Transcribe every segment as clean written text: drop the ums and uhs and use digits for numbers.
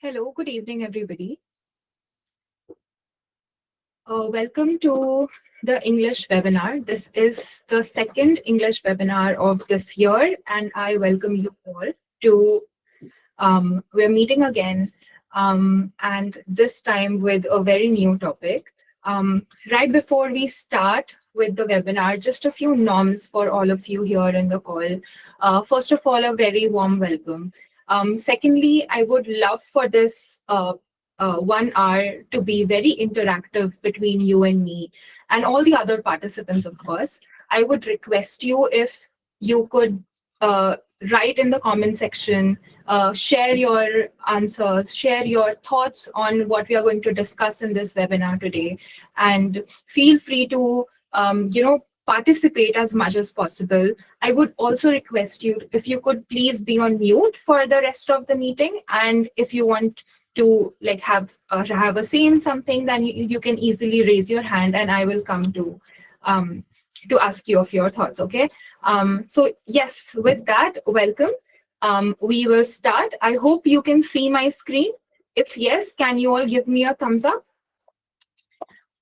Hello, good evening, everybody. Welcome to the English webinar. This is the second English webinar of this year, and I welcome you all to, we're meeting again, and this time with a very new topic. Right before we start with the webinar, just a few norms for all of you here in the call. First of all, a very warm welcome. Secondly, I would love for this 1 hour to be very interactive between you and me and all the other participants, of course. I would request you if you could write in the comment section, share your answers, share your thoughts on what we are going to discuss in this webinar today, and feel free to participate as much as possible. I would also request you, if you could please be on mute for the rest of the meeting, and if you want to have a say in something, then you can easily raise your hand and I will come to ask you of your thoughts. Okay. So yes, with that, welcome. We will start. I hope you can see my screen. If yes, can you all give me a thumbs up?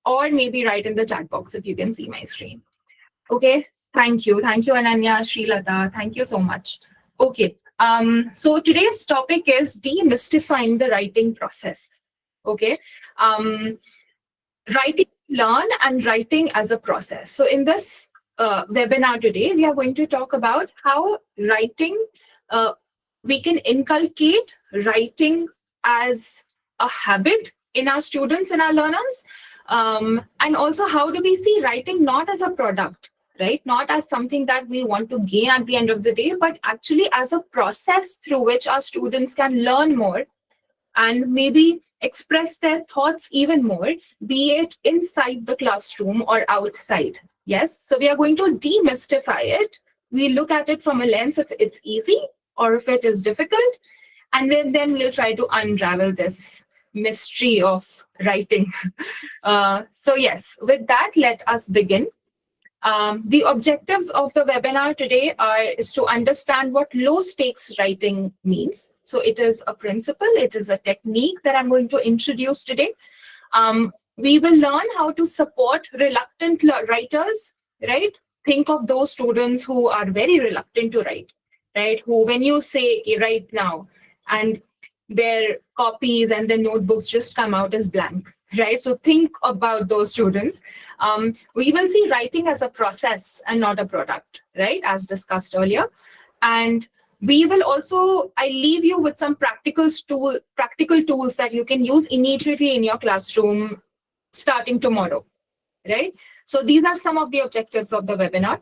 Or maybe write in the chat box if you can see my screen. Okay, thank you. Thank you, Ananya, Srilata. Thank you so much. Okay, so today's topic is demystifying the writing process. Okay, writing, learn, and writing as a process. So in this webinar today, we are going to talk about how writing, we can inculcate writing as a habit in our students and our learners. And also, how do we see writing not as a product, right? Not as something that we want to gain at the end of the day, but actually as a process through which our students can learn more and maybe express their thoughts even more, be it inside the classroom or outside. Yes, so we are going to demystify it. We look at it from a lens if it's easy or if it is difficult, and then we'll try to unravel this mystery of writing. So yes, with that, let us begin. The objectives of the webinar today is to understand what low stakes writing means. So it is a principle, it is a technique that I'm going to introduce today. We will learn how to support reluctant writers, right? Think of those students who are very reluctant to write, right? Who, when you say, okay, write now, and their copies and their notebooks just come out as blank, right? So think about those students. We will see writing as a process and not a product, right? As discussed earlier. And we will also, I leave you with some practical tools that you can use immediately in your classroom starting tomorrow, right? So these are some of the objectives of the webinar.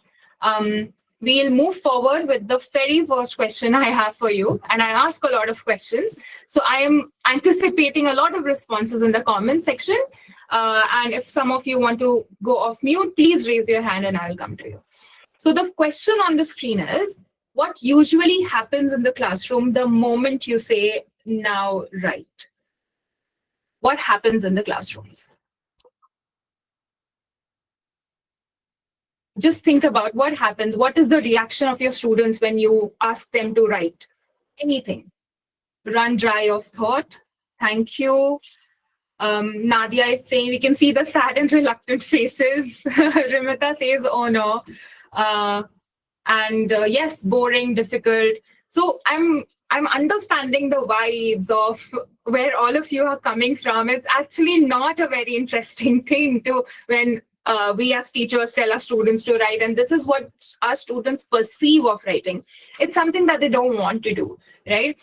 We'll move forward with the very first question I have for you. And I ask a lot of questions. So I am anticipating a lot of responses in the comment section. And if some of you want to go off mute, please raise your hand and I'll come to you. So the question on the screen is, what usually happens in the classroom the moment you say, now write? What happens in the classrooms? Just think about what happens. What is the reaction of your students when you ask them to write anything? Run dry of thought. Thank you. Nadia is saying we can see the sad and reluctant faces. Rimita says, oh no. Yes, boring, difficult. So I'm understanding the vibes of where all of you are coming from. It's actually not a very interesting thing to when we as teachers tell our students to write, and this is what our students perceive of writing. It's something that they don't want to do, right?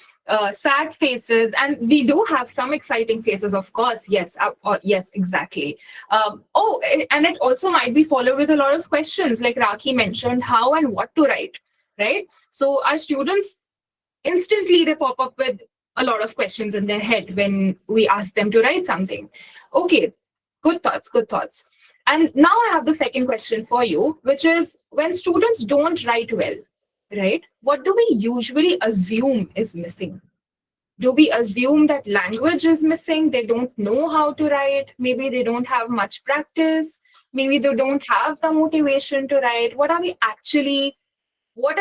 Sad faces, and we do have some exciting faces, of course. Yes, yes, exactly. And it also might be followed with a lot of questions, like Rakhi mentioned, how and what to write, right? So our students instantly they pop up with a lot of questions in their head when we ask them to write something. Okay, good thoughts, good thoughts. And now I have the second question for you, which is when students don't write well, right? What do we usually assume is missing? Do we assume that language is missing? They don't know how to write. Maybe they don't have much practice. Maybe they don't have the motivation to write. What are we actually, what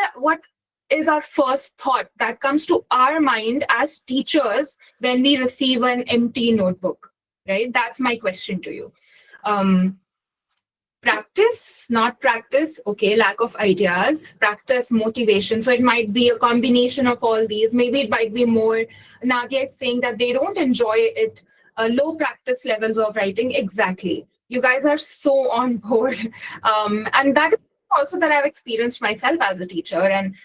is our first thought that comes to our mind as teachers when we receive an empty notebook, right? That's my question to you. Um, Practice, not practice. Okay, lack of ideas. Practice, motivation. So it might be a combination of all these. Maybe it might be more. Nadia is saying that they don't enjoy it. Low practice levels of writing. Exactly. You guys are so on board. And that is also that I've experienced myself as a teacher, and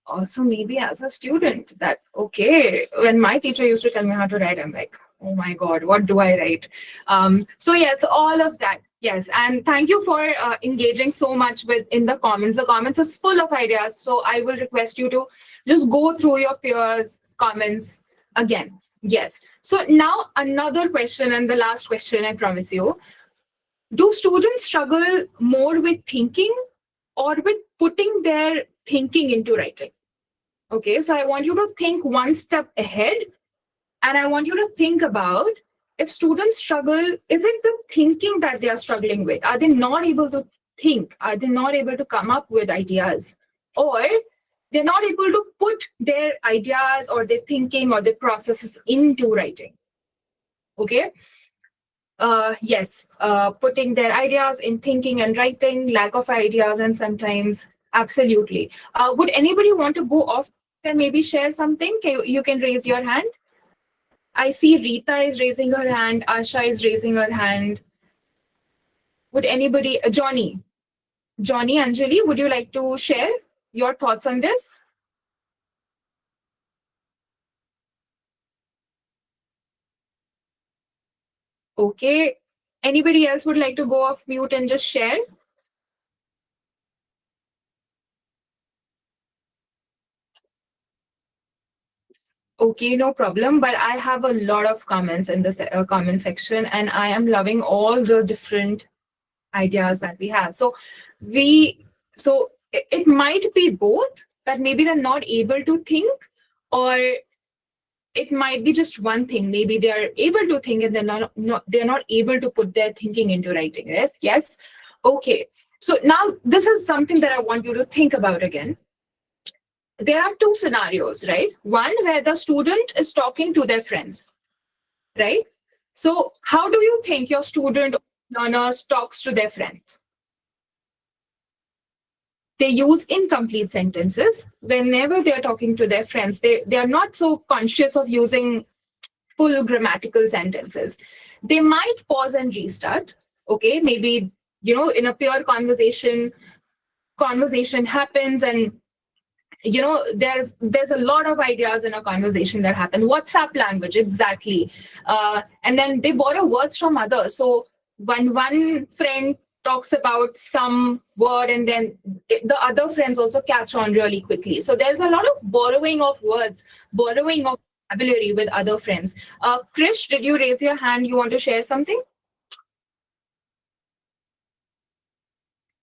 also maybe as a student. That, okay, when my teacher used to tell me how to write, I'm like, oh my God, what do I write? So yes, all of that. Yes, and thank you for engaging so much with in the comments. The comments is full of ideas, so I will request you to just go through your peers' comments again. Yes. So now another question, and the last question, I promise you. Do students struggle more with thinking or with putting their thinking into writing? Okay, so I want you to think one step ahead, and I want you to think about, if students struggle, is it the thinking that they are struggling with? Are they not able to think? Are they not able to come up with ideas? Or they're not able to put their ideas or their thinking or their processes into writing? Okay. Yes, putting their ideas in thinking and writing, lack of ideas, and sometimes absolutely. Would anybody want to go off and maybe share something? You can raise your hand. I see Rita is raising her hand. Asha is raising her hand. Would anybody, Johnny, Anjali, would you like to share your thoughts on this? Okay. Anybody else would like to go off mute and just share? Okay, no problem. But I have a lot of comments in the comment section, and I am loving all the different ideas that we have. So it might be both, that maybe they're not able to think, or it might be just one thing. Maybe they are able to think and they're not able to put their thinking into writing. Yes. Okay. So now this is something that I want you to think about again. There are two scenarios, right? One where the student is talking to their friends, right? So how do you think your student or learners talks to their friends? They use incomplete sentences. Whenever they're talking to their friends, they are not so conscious of using full grammatical sentences. They might pause and restart. Okay, maybe, in a pure conversation happens, and there's a lot of ideas in a conversation that happen. WhatsApp language, exactly. And then they borrow words from others. So when one friend talks about some word, and then the other friends also catch on really quickly. So there's a lot of borrowing of words, borrowing of vocabulary with other friends. Krish, did you raise your hand? You want to share something?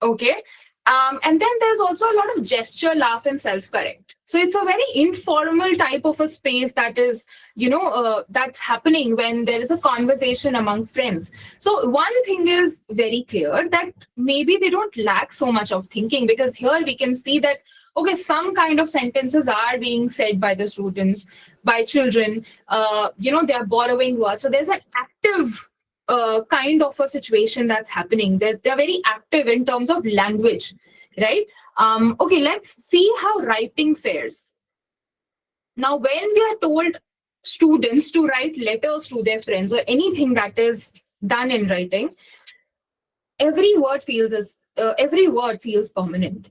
Okay. And then there's also a lot of gesture, laugh, and self-correct. So it's a very informal type of a space that is, that's happening when there is a conversation among friends. So one thing is very clear, that maybe they don't lack so much of thinking, because here we can see that, okay, some kind of sentences are being said by the students, by children, they are borrowing words. So there's an active kind of a situation that's happening. They're very active in terms of language, right? Okay, let's see how writing fares. Now, when we are told students to write letters to their friends or anything that is done in writing, every word feels permanent,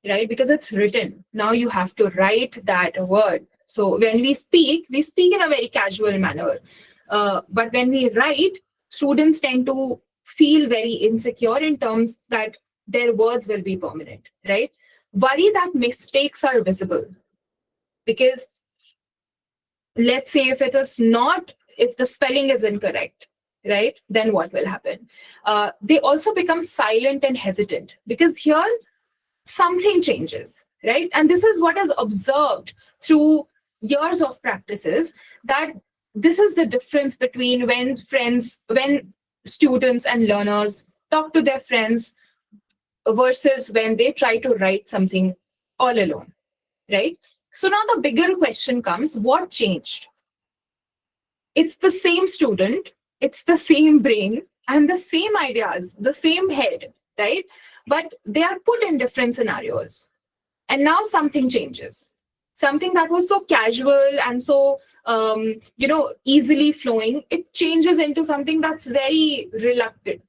right? Because it's written. Now you have to write that word. So when we speak in a very casual manner. But when we write, students tend to feel very insecure in terms that their words will be permanent, right? Worry that mistakes are visible. Because let's say if the spelling is incorrect, right? Then what will happen? They also become silent and hesitant, because here something changes, right? And this is what is observed through years of practices, that this is the difference between when students and learners talk to their friends versus when they try to write something all alone. right? So now the bigger question comes, what changed? It's the same student, it's the same brain, and the same ideas, the same head, right? But they are put in different scenarios. And now something changes. Something that was so casual and so easily flowing, it changes into something that's very reluctant,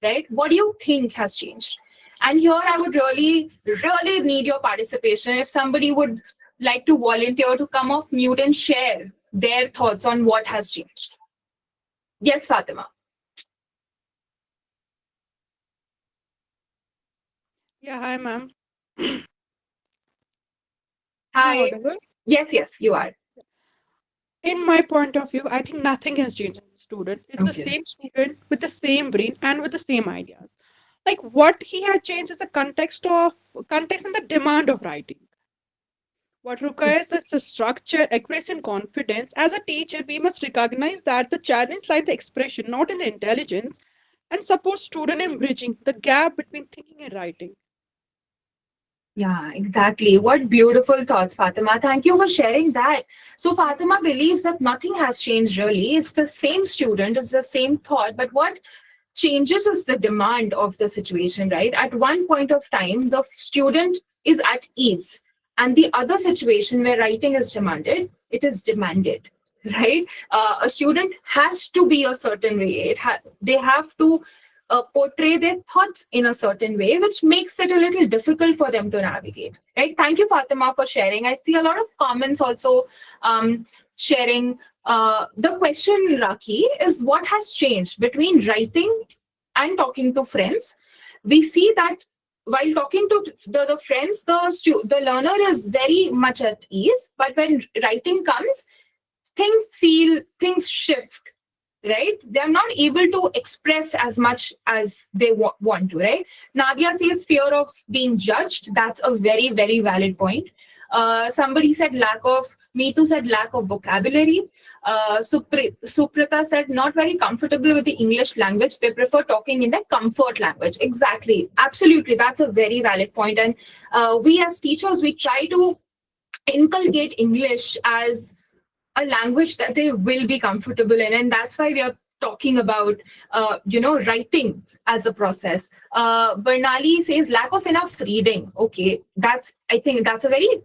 right? What do you think has changed? And here I would really, really need your participation. If somebody would like to volunteer to come off mute and share their thoughts on what has changed. Yes, Fatima. Yeah, hi, ma'am. Am I Hi. audible? Yes, you are. In my point of view, I think nothing has changed in the student. It's the Okay. same student with the same brain and with the same ideas. Like what he had changed is the context and the demand of writing. What requires is the structure, accuracy, and confidence. As a teacher, we must recognize that the challenge lies in the expression, not in the intelligence, and support student in bridging the gap between thinking and writing. Yeah, exactly. What beautiful thoughts, Fatima. Thank you for sharing that. So, Fatima believes that nothing has changed really. It's the same student, it's the same thought, but what changes is the demand of the situation, right? At one point of time, the student is at ease, and the other situation where writing is demanded, it is demanded, right? A student has to be a certain way. They have to portray their thoughts in a certain way, which makes it a little difficult for them to navigate. Right? Thank you, Fatima, for sharing. I see a lot of comments also sharing. The question, Raki, is what has changed between writing and talking to friends? We see that while talking to the friends, the learner is very much at ease, but when writing comes, things shift, right? They're not able to express as much as they want to, right? Nadia says fear of being judged. That's a very, very valid point. Somebody said Meetu said lack of vocabulary. Suprita said not very comfortable with the English language. They prefer talking in their comfort language. Exactly. Absolutely. That's a very valid point. And we as teachers, we try to inculcate English as a language that they will be comfortable in, and that's why we are talking about writing as a process. Bernali says lack of enough reading. Okay, I think that's a very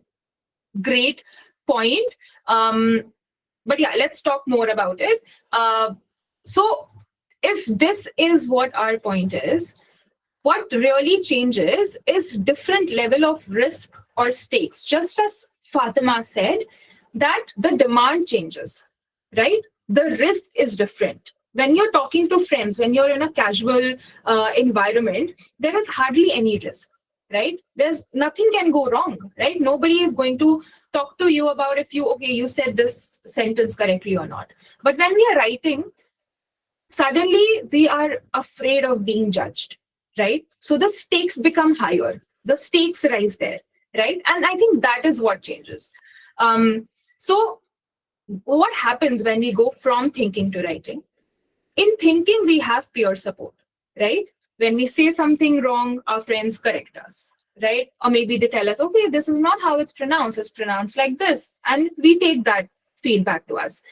great point. But yeah, let's talk more about it. So if this is what our point is, what really changes is different level of risk or stakes. Just as Fatima said, that the demand changes, right? The risk is different. When you're talking to friends, when you're in a casual environment, there is hardly any risk, right? There's nothing can go wrong, right? Nobody is going to talk to you about if you said this sentence correctly or not. But when we are writing, suddenly we are afraid of being judged, right? So the stakes become higher, the stakes rise there, right? And I think that is what changes. So what happens when we go from thinking to writing? In thinking, we have peer support, right? When we say something wrong, our friends correct us, right? Or maybe they tell us, okay, this is not how it's pronounced like this, and we take that feedback to us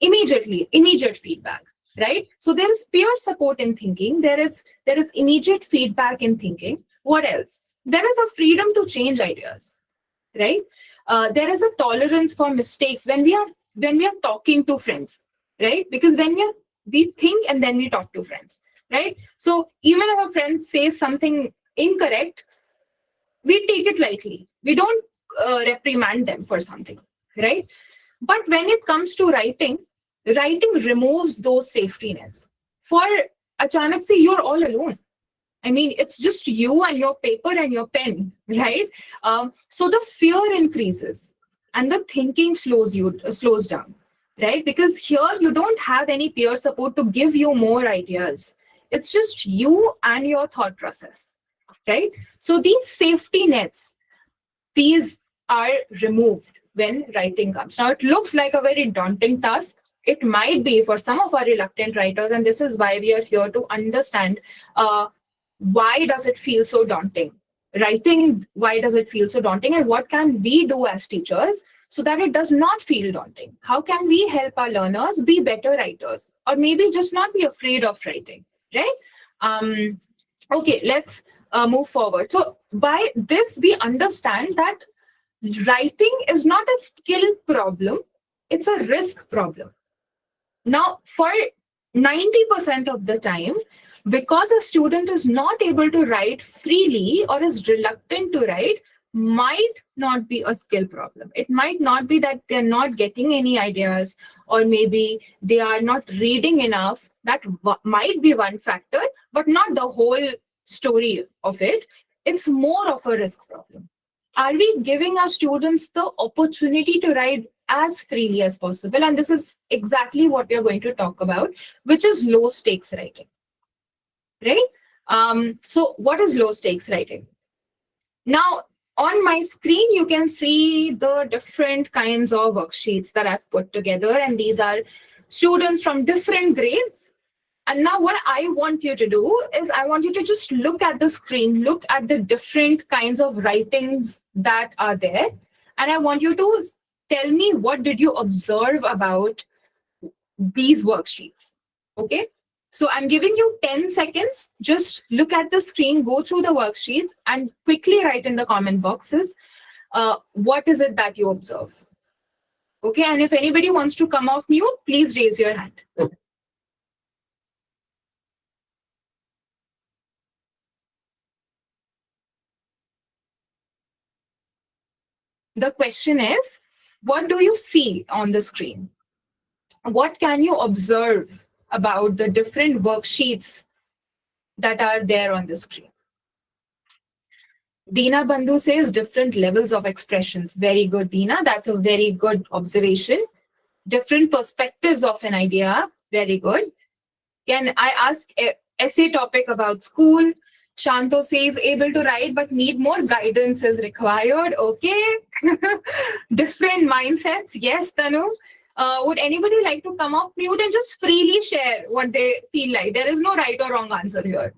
immediate feedback, right? So there is peer support in thinking. There is immediate feedback in thinking. What else? There is a freedom to change ideas, right? There is a tolerance for mistakes when we are talking to friends, right? Because we think and then we talk to friends, right? So even if a friend says something incorrect, we take it lightly. We don't reprimand them for something, right? But when it comes to writing removes those safety nets. For Achanak se, you're all alone. I mean, it's just you and your paper and your pen, right? So the fear increases and the thinking slows down, right? Because here you don't have any peer support to give you more ideas. It's just you and your thought process, right? So these safety nets, these are removed when writing comes. Now, it looks like a very daunting task. It might be for some of our reluctant writers, and this is why we are here to understand why does it feel so daunting, writing, why does it feel so daunting, and what can we do as teachers so that it does not feel daunting? How can we help our learners be better writers, or maybe just not be afraid of writing, right? Okay, let's move forward. So by this, we understand that writing is not a skill problem, it's a risk problem. Now, for 90% of the time, because a student is not able to write freely or is reluctant to write, might not be a skill problem. It might not be that they're not getting any ideas, or maybe they are not reading enough. That might be one factor, but not the whole story of it. It's more of a risk problem. Are we giving our students the opportunity to write as freely as possible? And this is exactly what we are going to talk about, which is low stakes writing, right? So what is low stakes writing? Now, on my screen, you can see the different kinds of worksheets that I've put together, and these are students from different grades. And now what I want you to do is I want you to just look at the screen, look at the different kinds of writings that are there. And I want you to tell me, what did you observe about these worksheets? Okay. So I'm giving you 10 seconds. Just look at the screen, go through the worksheets, and quickly write in the comment boxes, what is it that you observe? Okay. And if anybody wants to come off mute, please raise your hand. The question is, what do you see on the screen? What can you observe about the different worksheets that are there on the screen? Deena Bandhu says different levels of expressions. Very good, Deena. That's a very good observation. Different perspectives of an idea. Very good. Can I ask an essay topic about school? Shanto says able to write but need more guidance is required. Okay. Different mindsets. Yes, Tanu. Would anybody like to come off mute and just freely share what they feel like? There is no right or wrong answer here.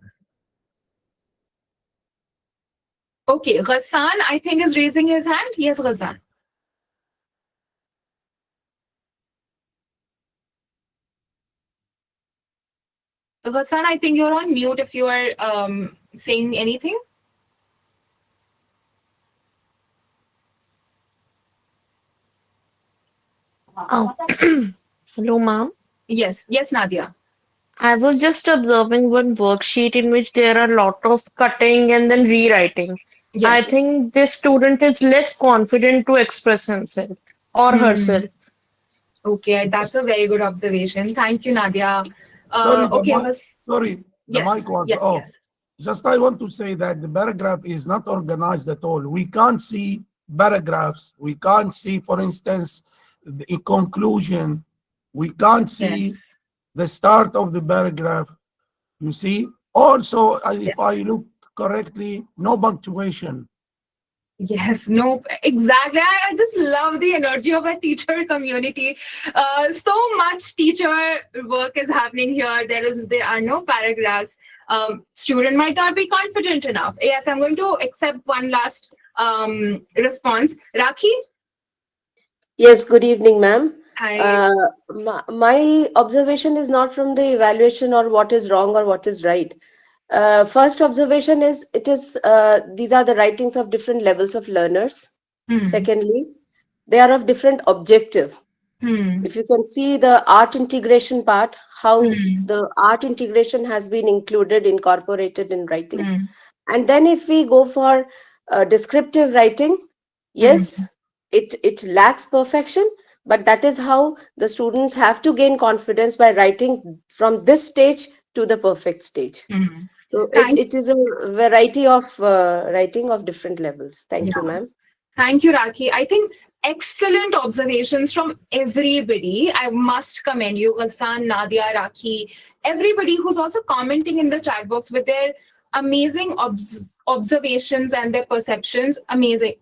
Okay, Ghassan, I think, is raising his hand. Yes, Ghassan. Ghassan, I think you're on mute if you are saying anything. Oh, hello, ma'am. Yes, yes, Nadia. I was just observing one worksheet in which there are a lot of cutting and then rewriting. I Yes. think this student is less confident to express himself or herself. Hmm. Okay, that's a very good observation. Thank you, Nadia. Sorry, Okay, was the yes, mic was yes, off. yes. Just I want to say that the paragraph is not organized at all. We can't see paragraphs. We can't see, for instance, the conclusion. We can't see Yes, the start of the paragraph. You see? Also, if I yes. look correctly, no punctuation. Yes, no, exactly. I just love the energy of a teacher community. So much teacher work is happening here. There are no paragraphs. Student might not be confident enough. Yes, I'm going to accept one last response. Rakhi? Yes, good evening, ma'am. Hi. My observation is not from the evaluation or what is wrong or what is right. First observation is these are the writings of different levels of learners. Hmm. Secondly, they are of different objective. Hmm. If you can see the art integration part, how Hmm. the art integration has been incorporated in writing. Hmm. And then if we go for descriptive writing, Hmm. yes, it lacks perfection, but that is how the students have to gain confidence by writing from this stage to the perfect stage. Hmm. So Thank it is a variety of writing of different levels. Thank you, yeah. ma'am. Thank you, Rakhi. I think excellent observations from everybody. I must commend you, Hassan, Nadia, Rakhi, everybody who's also commenting in the chat box with their amazing observations and their perceptions. Amazing.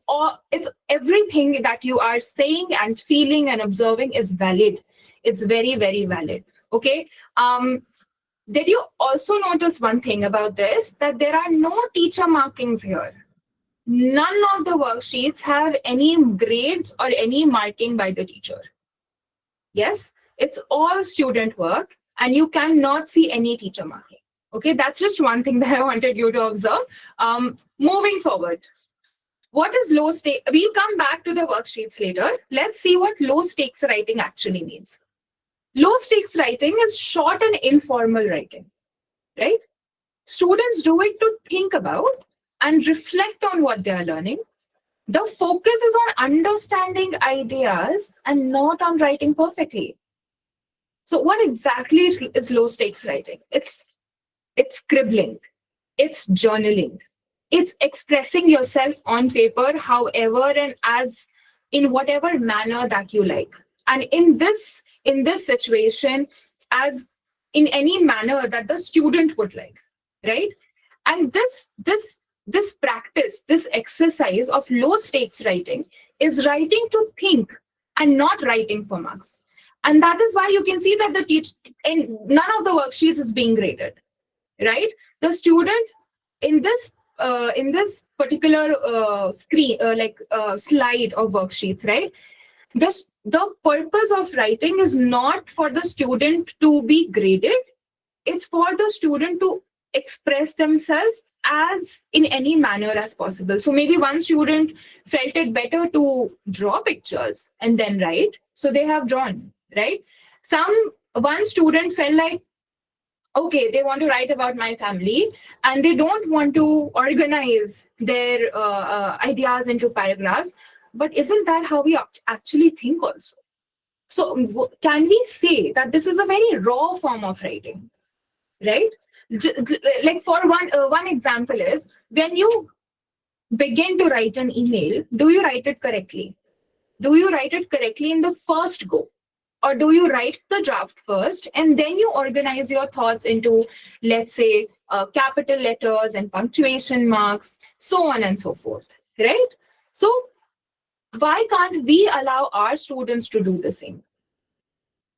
It's everything that you are saying and feeling and observing is valid. It's very, very valid. Okay. Did you also notice one thing about this, that there are no teacher markings here? none of the worksheets have any grades or any marking by the teacher. Yes, it's all student work and you cannot see any teacher marking. Okay, that's just one thing that I wanted you to observe. Moving forward, what is low stake? We'll come back to the worksheets later. Let's see what low stakes writing actually means. Low stakes writing is short and informal writing, right? Students do it to think about and reflect on what they are learning. The focus is on understanding ideas and not on writing perfectly. So what exactly is low stakes writing? It's scribbling, it's journaling, it's expressing yourself on paper, however and as in whatever manner that you like. And in this situation, as in any manner that the student would like, right? And this practice, this exercise of low stakes writing is writing to think and not writing for marks. And that is why you can see that none of the worksheets is being graded, right? The student in this particular slide of worksheets, right? The purpose of writing is not for the student to be graded. It's for the student to express themselves as in any manner as possible. So maybe one student felt it better to draw pictures and then write, so they have drawn, right? One student felt like, okay, they want to write about my family and they don't want to organize their ideas into paragraphs. But isn't that how we actually think also? So can we say that this is a very raw form of writing, right? Like for one example is, when you begin to write an email, do you write it correctly? Do you write it correctly in the first go? Or do you write the draft first and then you organize your thoughts into, let's say, capital letters and punctuation marks, so on and so forth, right? So why can't we allow our students to do the same,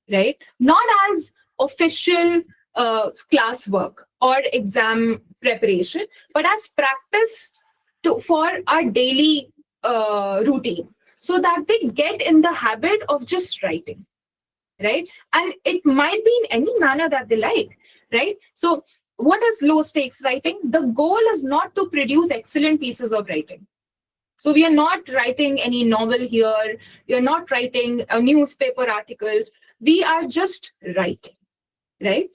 right? Not as official classwork or exam preparation, but as practice for our daily routine, so that they get in the habit of just writing, right? And it might be in any manner that they like, right? So what is low stakes writing? The goal is not to produce excellent pieces of writing. So we are not writing any novel here. We are not writing a newspaper article. We are just writing, right?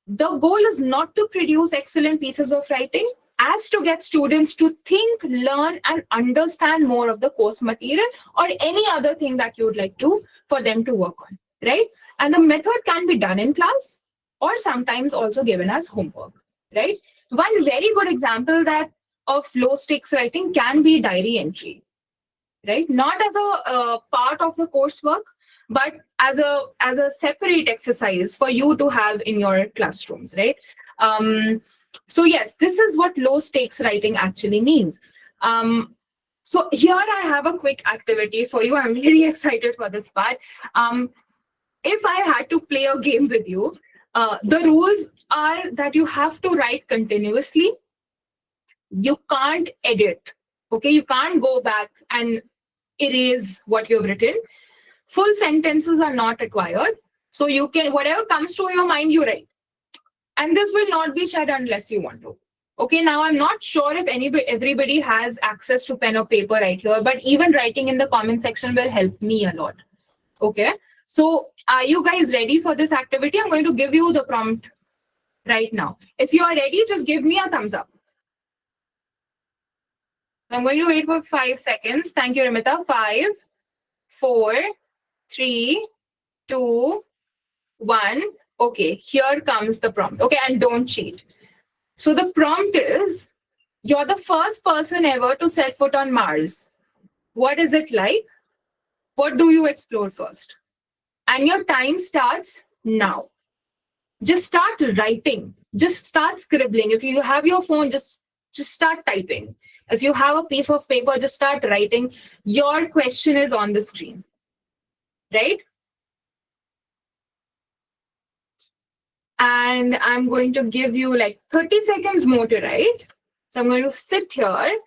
The goal is not to produce excellent pieces of writing, as to get students to think, learn, and understand more of the course material or any other thing that you would like for them to work on, right? And the method can be done in class or sometimes also given as homework, right? One very good example of low stakes writing can be diary entry, right? Not as a part of the coursework, but as a separate exercise for you to have in your classrooms, right? So yes, this is what low stakes writing actually means. So here I have a quick activity for you. I'm very excited for this part. If I had to play a game with you, the rules are that you have to write continuously. You can't edit, okay? You can't go back and erase what you've written. Full sentences are not required. So you can, whatever comes to your mind, you write. And this will not be shared unless you want to. Okay, now I'm not sure if everybody has access to pen or paper right here, but even writing in the comment section will help me a lot. Okay, so are you guys ready for this activity? I'm going to give you the prompt right now. If you are ready, just give me a thumbs up. I'm going to wait for 5 seconds. Thank you, Ramita. 5, 4, 3, 2, 1. Okay, here comes the prompt. Okay, and don't cheat. So the prompt is, you're the first person ever to set foot on Mars. What is it like? What do you explore first? And your time starts now. Just start writing. Just start scribbling. If you have your phone, just start typing. If you have a piece of paper, just start writing. Your question is on the screen, right? And I'm going to give you like 30 seconds more to write. So I'm going to sit here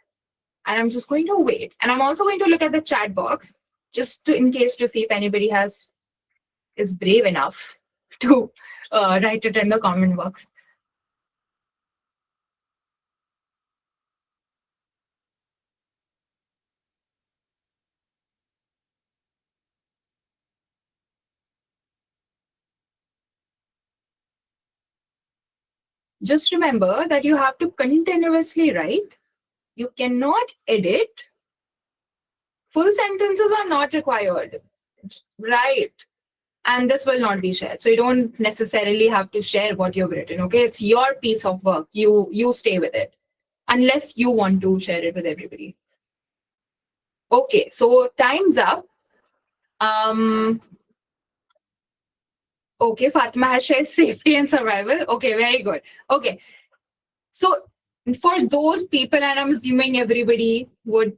and I'm just going to wait. And I'm also going to look at the chat box just in case to see if anybody is brave enough to write it in the comment box. Just remember that you have to continuously write. You cannot edit. Full sentences are not required. Right. And this will not be shared. So you don't necessarily have to share what you've written. Okay. It's your piece of work. You stay with it. Unless you want to share it with everybody. Okay. So time's up. Okay, Fatima has shared safety and survival. Okay, very good. Okay. So for those people, and I'm assuming everybody would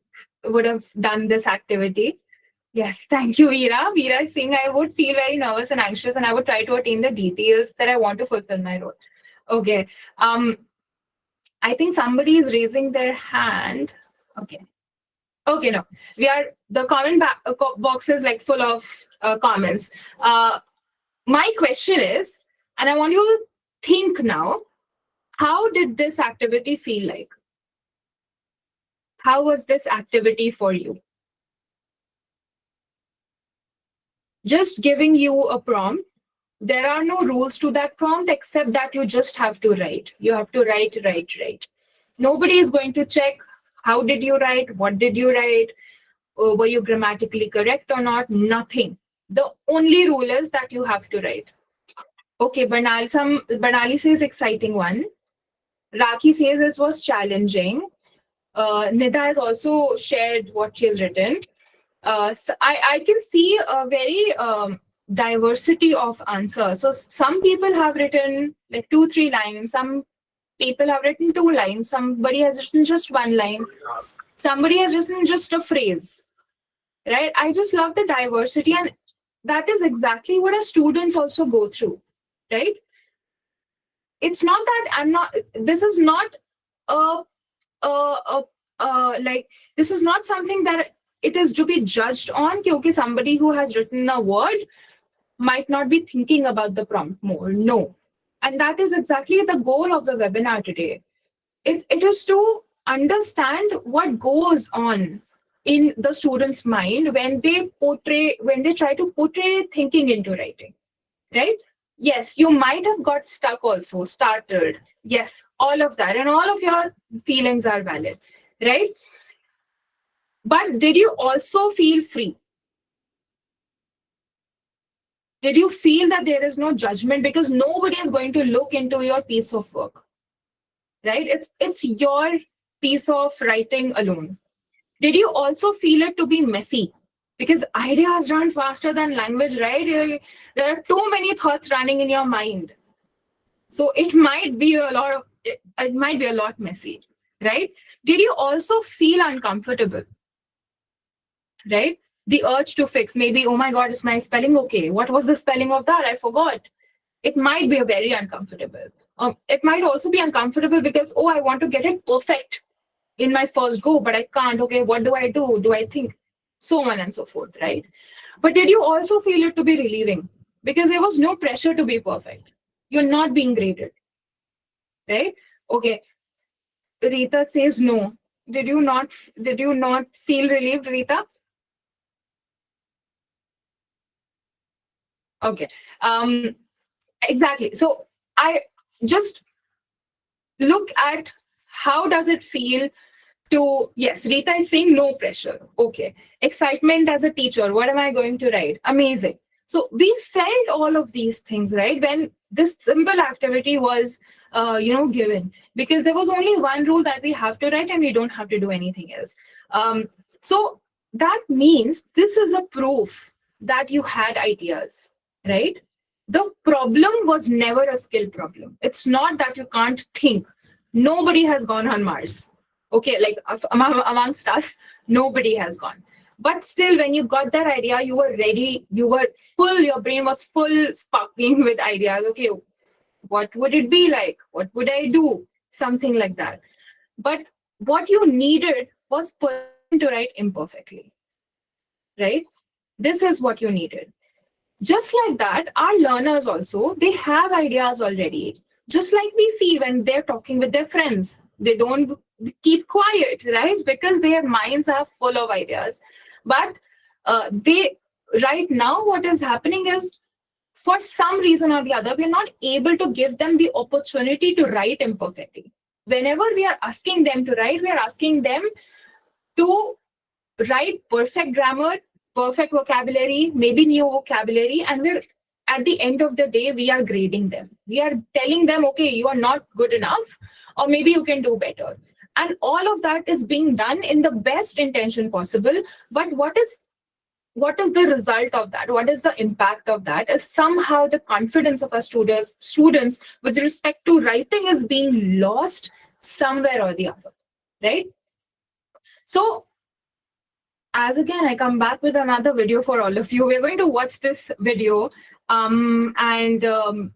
have done this activity. Yes, thank you, Veera. Veera is saying I would feel very nervous and anxious, and I would try to attain the details that I want to fulfill my role. Okay. I think somebody is raising their hand. Okay. Okay, no. The comment box is like full of comments. My question is, and I want you to think now, how did this activity feel like? How was this activity for you? Just giving you a prompt. There are no rules to that prompt except that you just have to write. You have to write. Nobody is going to check how did you write, what did you write, were you grammatically correct or not, nothing. The only rule is that you have to write. Okay, Banali says exciting one. Raki says this was challenging. Nidha has also shared what she has written. So I can see a very diversity of answers. So some people have written like 2-3 lines. Some people have written 2 lines. Somebody has written just 1 line. Somebody has written just a phrase. Right? I just love the diversity, and that is exactly what our students also go through. Right? It's not that this is not this is not something that it is to be judged on. Because somebody who has written a word might not be thinking about the prompt more. No. And that is exactly the goal of the webinar today. It is to understand what goes on in the student's mind when they try to portray thinking into writing. Right? Yes, you might have got stuck also, startled. Yes, all of that. And all of your feelings are valid. Right? But did you also feel free? Did you feel that there is no judgment? Because nobody is going to look into your piece of work. Right? It's your piece of writing alone. Did you also feel it to be messy? Because ideas run faster than language, right? There are too many thoughts running in your mind. So it might be a lot messy, right? Did you also feel uncomfortable? Right? The urge to fix, maybe, oh my God, is my spelling okay? What was the spelling of that? I forgot. It might be a very uncomfortable. It might also be uncomfortable because, oh, I want to get it perfect in my first go, but I can't. Okay, what do I do? Do I think? So on and so forth, right? But did you also feel it to be relieving? Because there was no pressure to be perfect. You're not being graded, right? Okay. Rita says no. Did you not feel relieved, Rita? Okay. Exactly. So I just look at how does it feel to, yes, Rita is saying no pressure. Okay. Excitement as a teacher. What am I going to write? Amazing. So we felt all of these things, right? When this simple activity was, given, because there was only one rule that we have to write and we don't have to do anything else. So that means this is a proof that you had ideas, right? The problem was never a skill problem. It's not that you can't think. Nobody has gone on Mars. Okay, like amongst us, nobody has gone. But still, when you got that idea, you were ready, you were full, your brain was full, sparkling with ideas. Okay, what would it be like? What would I do? Something like that. But what you needed was permission to write imperfectly, right? This is what you needed. Just like that, our learners also, they have ideas already. Just like we see when they're talking with their friends, they don't keep quiet, right? Because their minds are full of ideas. But right now, what is happening is, for some reason or the other, we're not able to give them the opportunity to write imperfectly. Whenever we are asking them to write, we are asking them to write perfect grammar, perfect vocabulary, maybe new vocabulary, and we're at the end of the day, we are grading them. We are telling them, okay, you are not good enough, or maybe you can do better. And all of that is being done in the best intention possible. But what is the result of that? What is the impact of that? Is somehow the confidence of our students with respect to writing is being lost somewhere or the other, right? So, as again, I come back with another video for all of you. We're going to watch this video, and then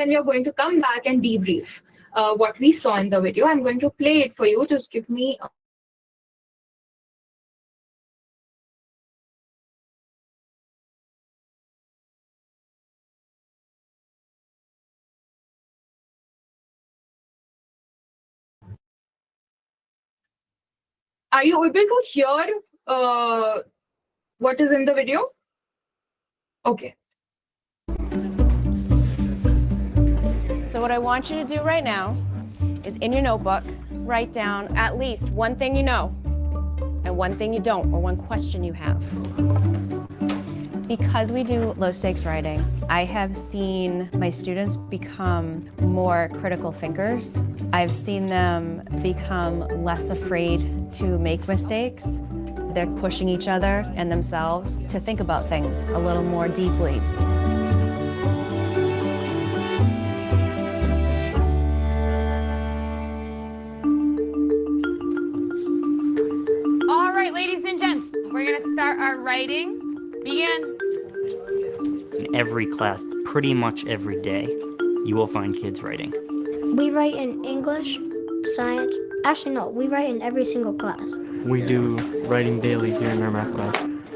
we're going to come back and debrief what we saw in the video. I'm going to play it for you. Just give me Are you able to hear what is in the video? Okay. So what I want you to do right now is, in your notebook, write down at least one thing you know and one thing you don't, or one question you have. Because we do low-stakes writing, I have seen my students become more critical thinkers. I've seen them become less afraid to make mistakes. They're pushing each other and themselves to think about things a little more deeply. All right, ladies and gents, we're gonna start our writing. Begin. In every class, pretty much every day, you will find kids writing. We write in English, science. Actually, no, we write in every single class. We do writing daily here in our math class.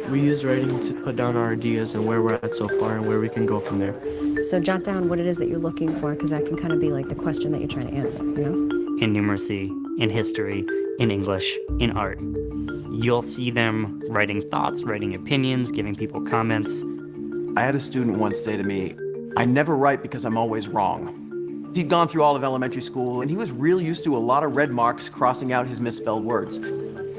We use writing to put down our ideas and where we're at so far and where we can go from there. So jot down what it is that you're looking for, because that can kind of be like the question that you're trying to answer, you know? In numeracy, in history, in English, in art. You'll see them writing thoughts, writing opinions, giving people comments. I had a student once say to me, "I never write because I'm always wrong." He'd gone through all of elementary school and he was real used to a lot of red marks crossing out his misspelled words.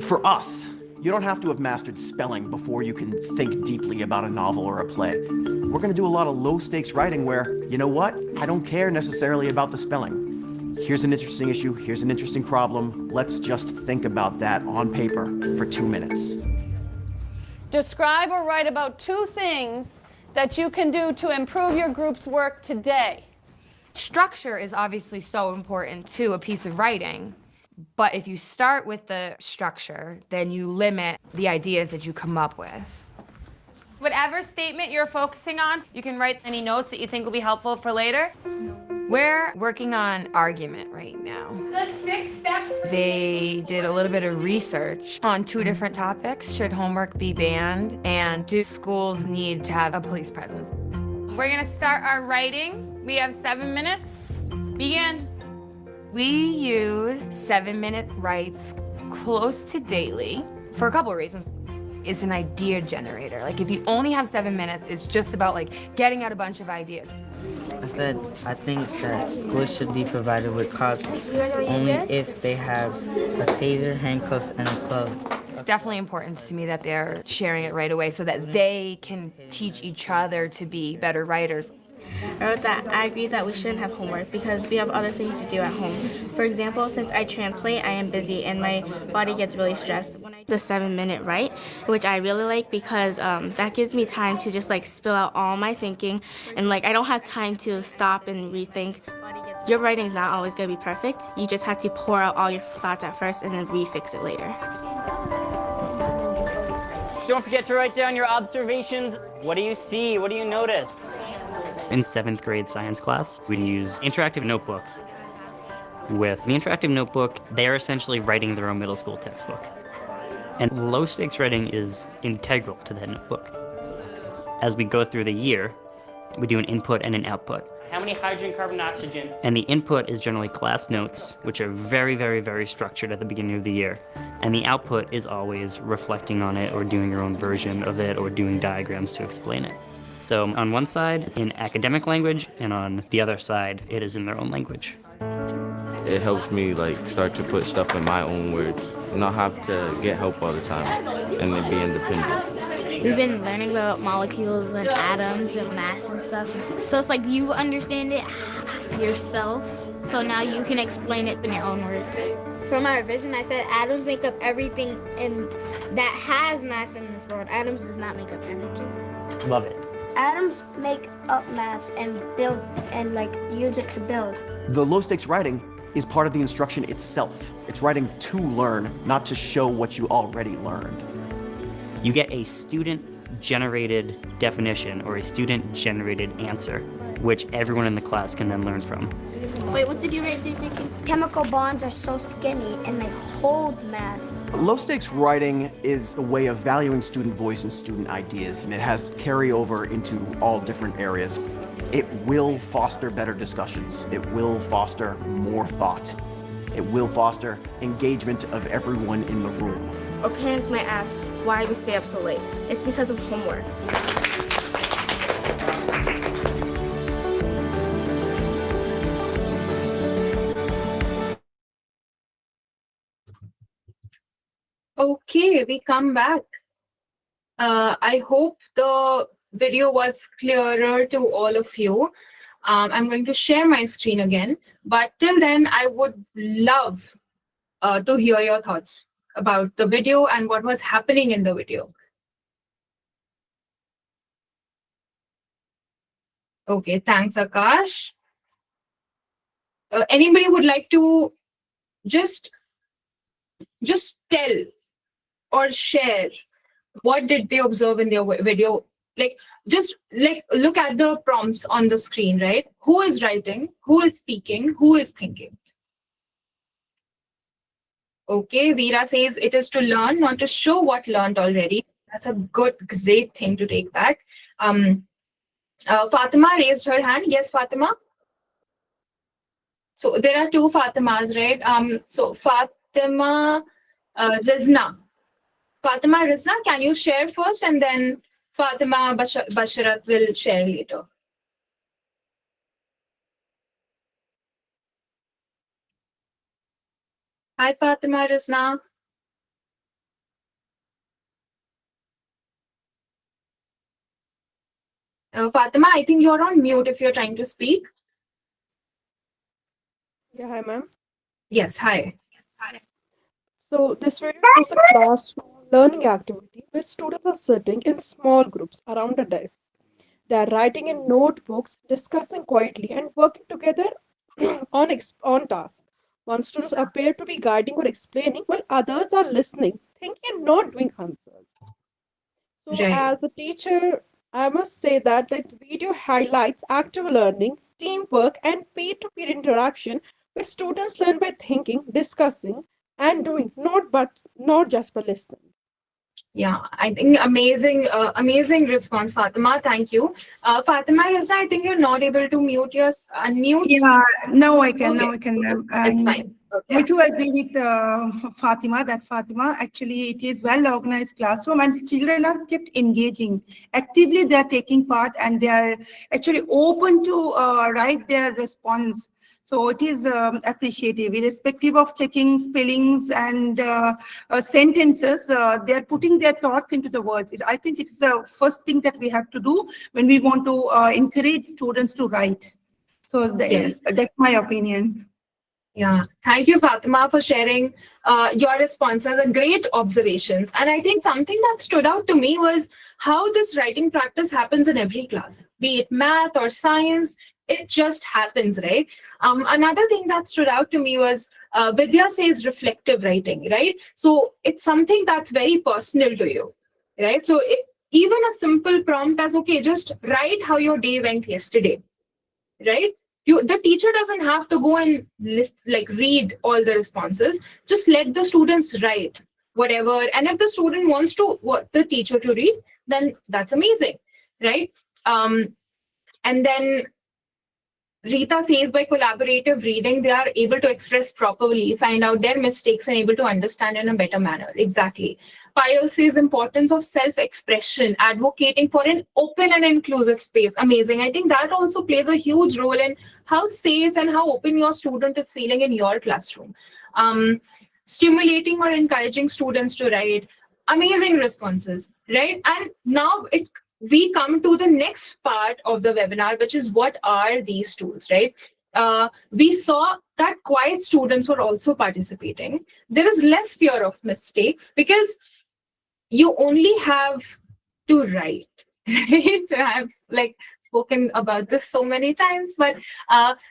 For us, you don't have to have mastered spelling before you can think deeply about a novel or a play. We're gonna do a lot of low-stakes writing where, you know what? I don't care necessarily about the spelling. Here's an interesting issue, here's an interesting problem. Let's just think about that on paper for 2 minutes. Describe or write about 2 things that you can do to improve your group's work today. Structure is obviously so important to a piece of writing, but if you start with the structure, then you limit the ideas that you come up with. Whatever statement you're focusing on, you can write any notes that you think will be helpful for later. We're working on argument right now. The 6 steps. They did a little bit of research on 2 different topics. Should homework be banned? And do schools need to have a police presence? We're gonna start our writing. We have 7 minutes. Begin. We use 7-minute writes close to daily for a couple of reasons. It's an idea generator. Like, if you only have 7 minutes, it's just about like getting out a bunch of ideas. I said I think that schools should be provided with cops only if they have a taser, handcuffs, and a club. It's definitely important to me that they're sharing it right away so that they can teach each other to be better writers. I wrote that I agree that we shouldn't have homework because we have other things to do at home. For example, since I translate, I am busy and my body gets really stressed. When I do the 7-minute write, which I really like because that gives me time to just like spill out all my thinking, and like I don't have time to stop and rethink. Your writing is not always going to be perfect. You just have to pour out all your thoughts at first and then refix it later. So don't forget to write down your observations. What do you see? What do you notice? In 7th grade science class, we'd use interactive notebooks. With the interactive notebook, they're essentially writing their own middle school textbook. And low stakes writing is integral to that notebook. As we go through the year, we do an input and an output. How many hydrogen, carbon, and oxygen? And the input is generally class notes, which are very, very, very structured at the beginning of the year. And the output is always reflecting on it or doing your own version of it or doing diagrams to explain it. So on one side, it's in academic language, and on the other side, it is in their own language. It helps me start to put stuff in my own words and not have to get help all the time and then be independent. We've been learning about molecules and atoms and mass and stuff. So it's like you understand it yourself, so now you can explain it in your own words. For my revision, I said atoms make up everything that has mass in this world. Atoms does not make up energy. Love it. Atoms make up mass and build and use it to build. The low-stakes writing is part of the instruction itself. It's writing to learn, not to show what you already learned. You get a student-generated definition or a student-generated answer, which everyone in the class can then learn from. Wait, what did you write? Chemical bonds are so skinny and they hold mass. Low-stakes writing is a way of valuing student voice and student ideas, and it has carryover into all different areas. It will foster better discussions. It will foster more thought. It will foster engagement of everyone in the room. Or parents might ask why we stay up so late. It's because of homework. Okay, we come back. I hope the video was clearer to all of you. I'm going to share my screen again, but till then, I would love to hear your thoughts about the video and what was happening in the video. Okay, thanks, Akash. Anybody would like to just tell or share what did they observe in their video? Just look at the prompts on the screen, right? Who is writing, who is speaking, who is thinking? Okay, Veera says it is to learn, not to show what learned already. That's a great thing to take back. Fatima raised her hand. Yes, Fatima? So there are two Fatimas, right? So Fatima Rizna. Fatima Rizna, can you share first, and then Fatima Basharat will share later. Hi, Fatima Rizna. Fatima, I think you're on mute if you're trying to speak. Yeah, hi, ma'am. Yes, hi. So this video shows a classroom learning activity where students are sitting in small groups around a desk. They are writing in notebooks, discussing quietly, and working together on tasks. One student appears to be guiding or explaining, while others are listening, thinking, and not doing answers. So, Right. as a teacher, I must say that the video highlights active learning, teamwork, and peer-to-peer interaction, where students learn by thinking, discussing, and doing, not just by listening. Yeah, I think amazing response, Fatima. Thank you. Fatima Rizna, I think you're not able to unmute. Yeah, now I can, Okay. now I can. It's fine. Okay. I too agree with Fatima that actually it is well organized classroom and the children are kept engaging. Actively they are taking part and they are actually open to write their response. So it is appreciative, irrespective of checking spellings and sentences, they are putting their thoughts into the words. I think it's the first thing that we have to do when we want to encourage students to write. So Yes. that's my opinion. Yeah, thank you, Fatima, for sharing your responses and great observations. And I think something that stood out to me was how this writing practice happens in every class, be it math or science. It just happens, right? Another thing that stood out to me was Vidya says reflective writing, right? So it's something that's very personal to you, right? So even a simple prompt as, okay, just write how your day went yesterday, right? The teacher doesn't have to go and read all the responses. Just let the students write. whatever. And if the student wants the teacher to read, then that's amazing, right? And then Rita says by collaborative reading, they are able to express properly, find out their mistakes, and able to understand in a better manner. Exactly. Payal says importance of self-expression, advocating for an open and inclusive space. Amazing. I think that also plays a huge role in how safe and how open your student is feeling in your classroom. Stimulating or encouraging students to write. Amazing responses, right? And now we come to the next part of the webinar, which is what are these tools, right? We saw that quiet students were also participating. There is less fear of mistakes because you only have to write, right? I've spoken about this so many times, but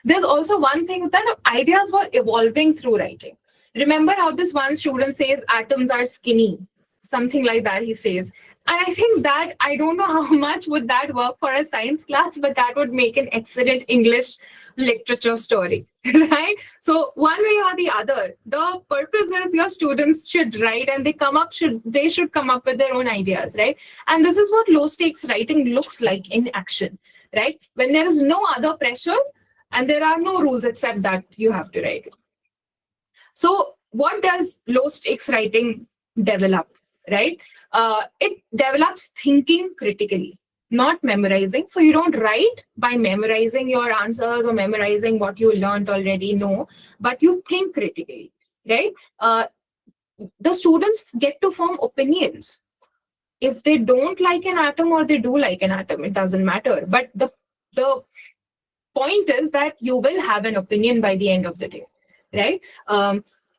there's also one thing that ideas were evolving through writing. Remember how this one student says atoms are skinny, something like that he says. And I think that, I don't know how much would that work for a science class, but that would make an excellent English literature story, right? So one way or the other, the purpose is your students should write and they should come up with their own ideas, right? And this is what low stakes writing looks like in action, right? When there is no other pressure and there are no rules except that you have to write. So what does low stakes writing develop, right? It develops thinking critically, not memorizing. So you don't write by memorizing your answers or memorizing what you learned already, no, but you think critically, right? The students get to form opinions. If they don't like an atom or they do like an atom, it doesn't matter. But the point is that you will have an opinion by the end of the day, right?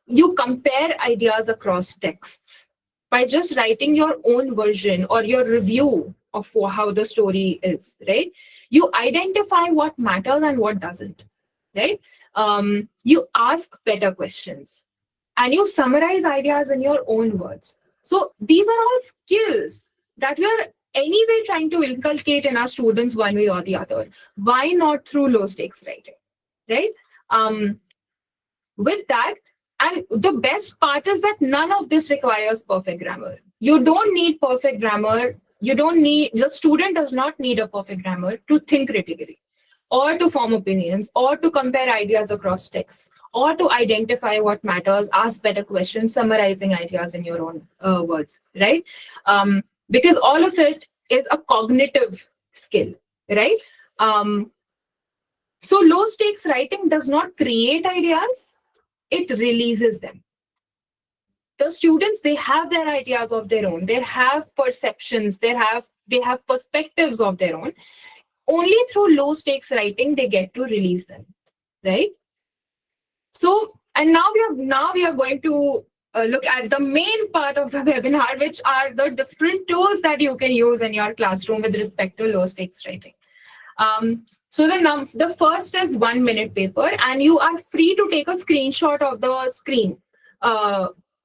You compare ideas across texts. By just writing your own version or your review of how the story is, right? You identify what matters and what doesn't, right? You ask better questions and you summarize ideas in your own words. So these are all skills that we are anyway trying to inculcate in our students one way or the other. Why not through low stakes writing, right? With that, and the best part is that none of this requires perfect grammar. You don't need perfect grammar. The student does not need a perfect grammar to think critically or to form opinions or to compare ideas across texts or to identify what matters, ask better questions, summarizing ideas in your own words, right? Because all of it is a cognitive skill, right? So low stakes writing does not create ideas. It releases them. The students, they have their ideas of their own. They have perceptions. They have perspectives of their own. Only through low stakes writing, they get to release them, right? So, and now we are going to look at the main part of the webinar, which are the different tools that you can use in your classroom with respect to low stakes writing. So the first is 1 minute paper, and you are free to take a screenshot of the screen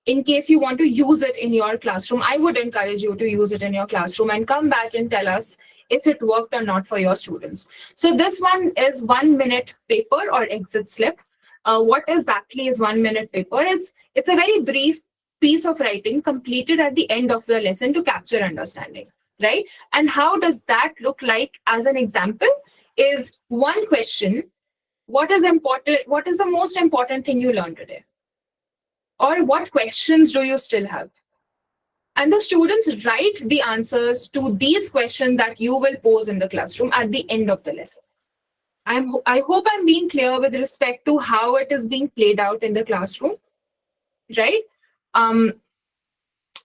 in case you want to use it in your classroom. I would encourage you to use it in your classroom and come back and tell us if it worked or not for your students. So this one is 1 minute paper or exit slip. What exactly is 1 minute paper? It's a very brief piece of writing completed at the end of the lesson to capture understanding, right? And how does that look like? As an example is one question: what is important? What is the most important thing you learned today? Or what questions do you still have? And the students write the answers to these questions that you will pose in the classroom at the end of the lesson. I hope I'm being clear with respect to how it is being played out in the classroom, right?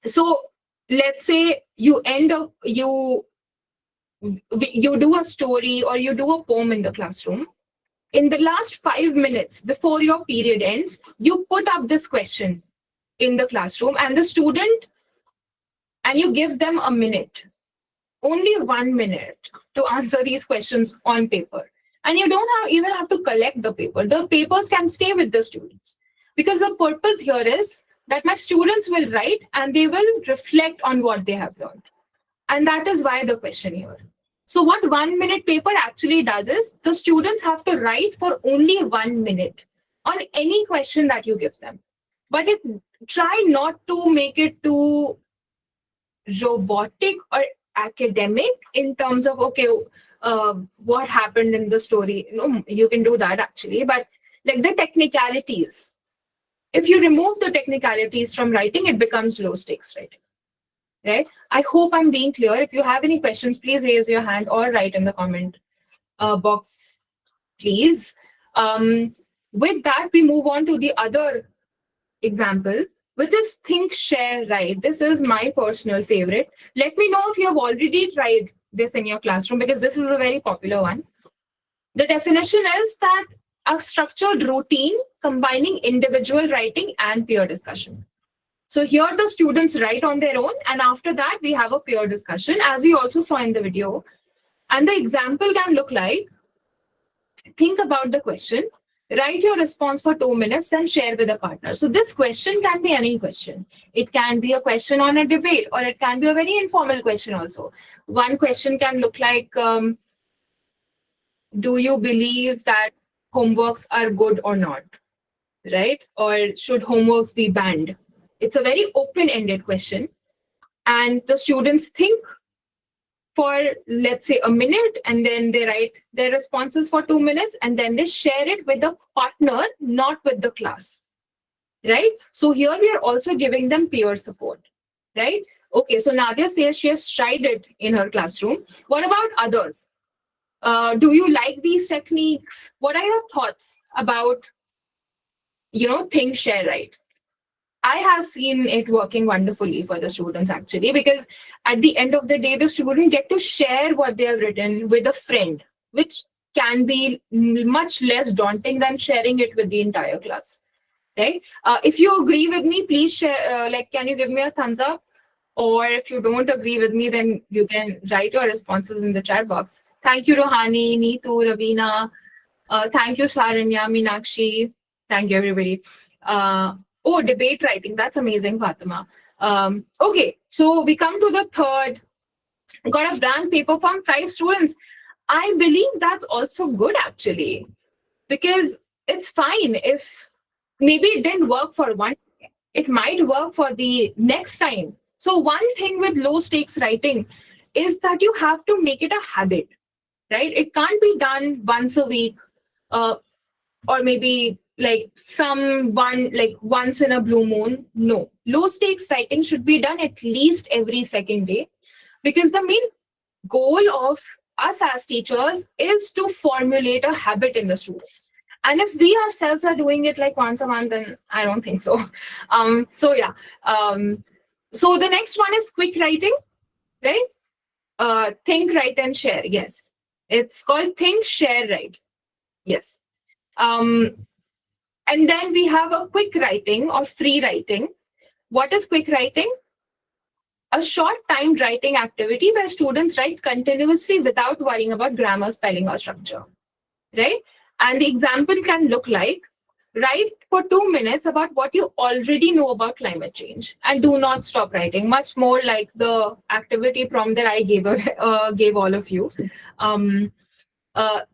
So let's say you do a story or you do a poem in the classroom. In the last 5 minutes before your period ends, you put up this question in the classroom and you give them a minute, only 1 minute to answer these questions on paper. And you don't even have to collect the paper. The papers can stay with the students, because the purpose here is that my students will write and they will reflect on what they have learned. And that is why the question here. So what 1 minute paper actually does is the students have to write for only 1 minute on any question that you give them. But try not to make it too robotic or academic in terms of, okay, what happened in the story. No, you can do that actually, but like the technicalities. If you remove the technicalities from writing, it becomes low stakes writing. Right? I hope I'm being clear. If you have any questions, please raise your hand or write in the comment box, please. With that, we move on to the other example, which is think, share, write. This is my personal favorite. Let me know if you have already tried this in your classroom, because this is a very popular one. The definition is that a structured routine combining individual writing and peer discussion. So here the students write on their own, and after that we have a peer discussion, as we also saw in the video. And the example can look like, think about the question, write your response for 2 minutes, then share with a partner. So this question can be any question. It can be a question on a debate, or it can be a very informal question also. One question can look like, do you believe that homeworks are good or not? Right? Or should homeworks be banned? It's a very open-ended question. And the students think for, let's say, a minute, and then they write their responses for 2 minutes, and then they share it with a partner, not with the class. Right? So here we are also giving them peer support. Right? Okay, so Nadia says she has tried it in her classroom. What about others? Do you like these techniques? What are your thoughts about, think, share, write? I have seen it working wonderfully for the students actually, because at the end of the day, the student get to share what they have written with a friend, which can be much less daunting than sharing it with the entire class. Right? If you agree with me, please share, can you give me a thumbs up? Or if you don't agree with me, then you can write your responses in the chat box. Thank you, Rohani, Neetu, Ravina. Thank you, Saranya, Meenakshi. Thank you, everybody. Oh, debate writing. That's amazing, Fatima. Okay, so we come to the third. Got a blank paper from 5 students. I believe that's also good, actually, because it's fine if maybe it didn't work for one. It might work for the next time. So one thing with low stakes writing is that you have to make it a habit, right? It can't be done once a week, or maybe once in a blue moon. No, low stakes writing should be done at least every second day, because the main goal of us as teachers is to formulate a habit in the students. And if we ourselves are doing it like once a month, then I don't think so. So the next one is quick writing, right? Think, write, and share. Yes, it's called think, share, write. Yes. And then we have a quick writing or free writing. What is quick writing? A short timed writing activity where students write continuously without worrying about grammar, spelling, or structure, right? And the example can look like, write for 2 minutes about what you already know about climate change, and do not stop writing. Much more like the activity prompt that I gave all of you.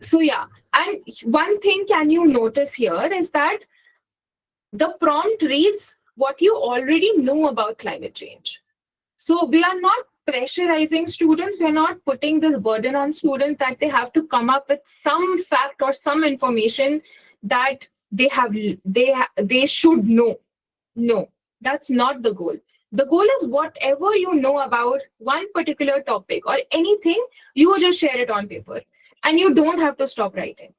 So yeah, and one thing can you notice here is that the prompt reads what you already know about climate change. So we are not pressurizing students. We are not putting this burden on students that they have to come up with some fact or some information that they should know. No, that's not the goal. The goal is whatever you know about one particular topic or anything, you just share it on paper, and you don't have to stop writing.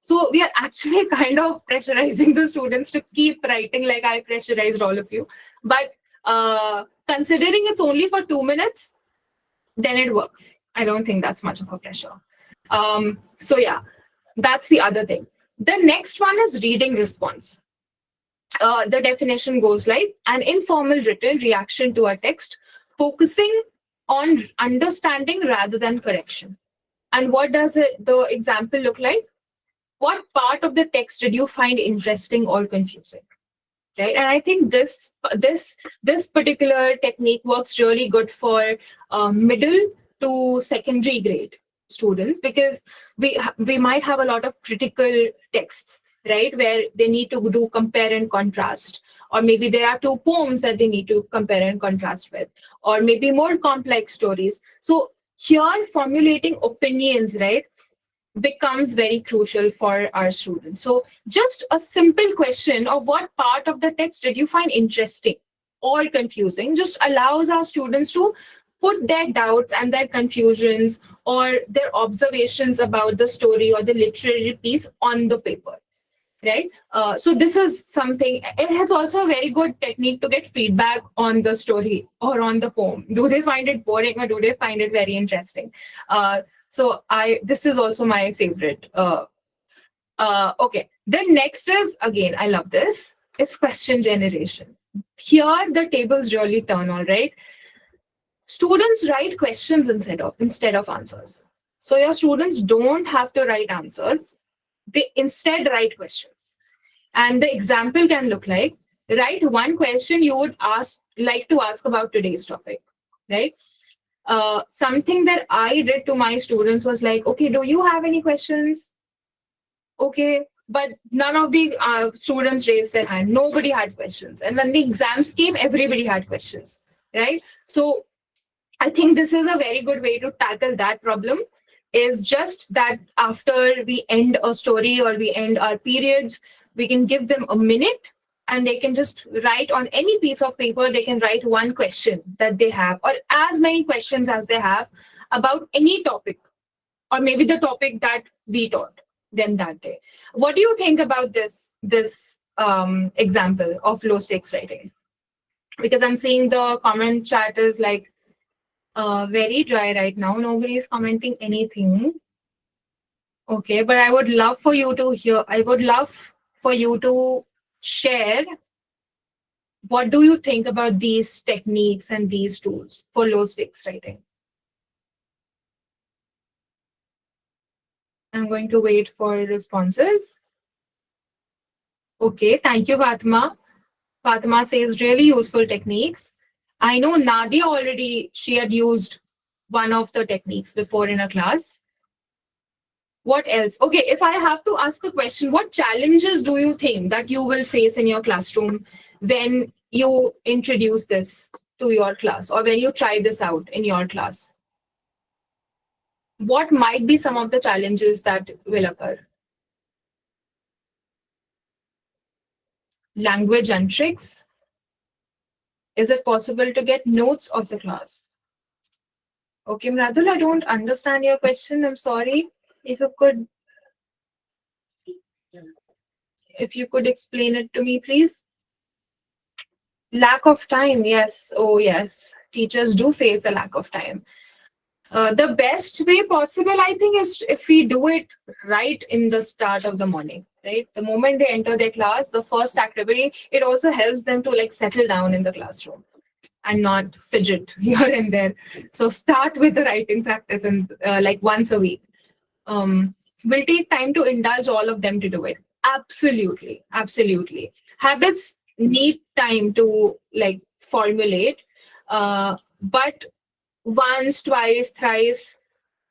So we are actually kind of pressurizing the students to keep writing, like I pressurized all of you. But considering it's only for 2 minutes, then it works. I don't think that's much of a pressure. So yeah, that's the other thing. The next one is reading response. The definition goes like an informal written reaction to a text, focusing on understanding rather than correction. And what does the example look like? What part of the text did you find interesting or confusing? Right, and I think this particular technique works really good for middle to secondary grade students, because we might have a lot of critical texts, right, where they need to do compare and contrast, or maybe there are two poems that they need to compare and contrast with, or maybe more complex stories. So here formulating opinions, right, becomes very crucial for our students. So just a simple question of what part of the text did you find interesting or confusing just allows our students to put their doubts and their confusions or their observations about the story or the literary piece on the paper, right? So this is something, it has also a very good technique to get feedback on the story or on the poem. Do they find it boring or do they find it very interesting? So this is also my favorite. Okay, the next is, again, I love this, is question generation. Here the tables really turn, all right? Students write questions instead of answers. So your students don't have to write answers. They instead write questions. And the example can look like, write one question you would like to ask about today's topic, right? Something that I did to my students was like, okay, do you have any questions? Okay, but none of the students raised their hand. Nobody had questions. And when the exams came, everybody had questions, right? So I think this is a very good way to tackle that problem, is just that after we end a story or we end our periods, we can give them a minute and they can just write on any piece of paper, they can write one question that they have, or as many questions as they have about any topic, or maybe the topic that we taught them that day. What do you think about this example of low stakes writing? Because I'm seeing the comment chat is like very dry right now. Nobody is commenting anything. Okay, but I would love for you to hear, I would love for you to share what do you think about these techniques and these tools for low stakes writing. I'm going to wait for responses. Okay, thank you, Fatima. Fatima says really useful techniques. I know Nadia already, she had used one of the techniques before in a class. What else? Okay, if I have to ask a question, what challenges do you think that you will face in your classroom when you introduce this to your class or when you try this out in your class? What might be some of the challenges that will occur? Language and tricks. Is it possible to get notes of the class? Okay, Mradul, I don't understand your question. I'm sorry. If you could explain it to me, please. Lack of time, yes. Oh, yes. Teachers do face a lack of time. The best way possible, I think, is if we do it right in the start of the morning, right? The moment they enter their class, the first activity, it also helps them to like settle down in the classroom and not fidget here and there. So start with the writing practice and like once a week. Will take time to indulge all of them to do it. Absolutely, absolutely. Habits need time to like formulate, but once, twice, thrice,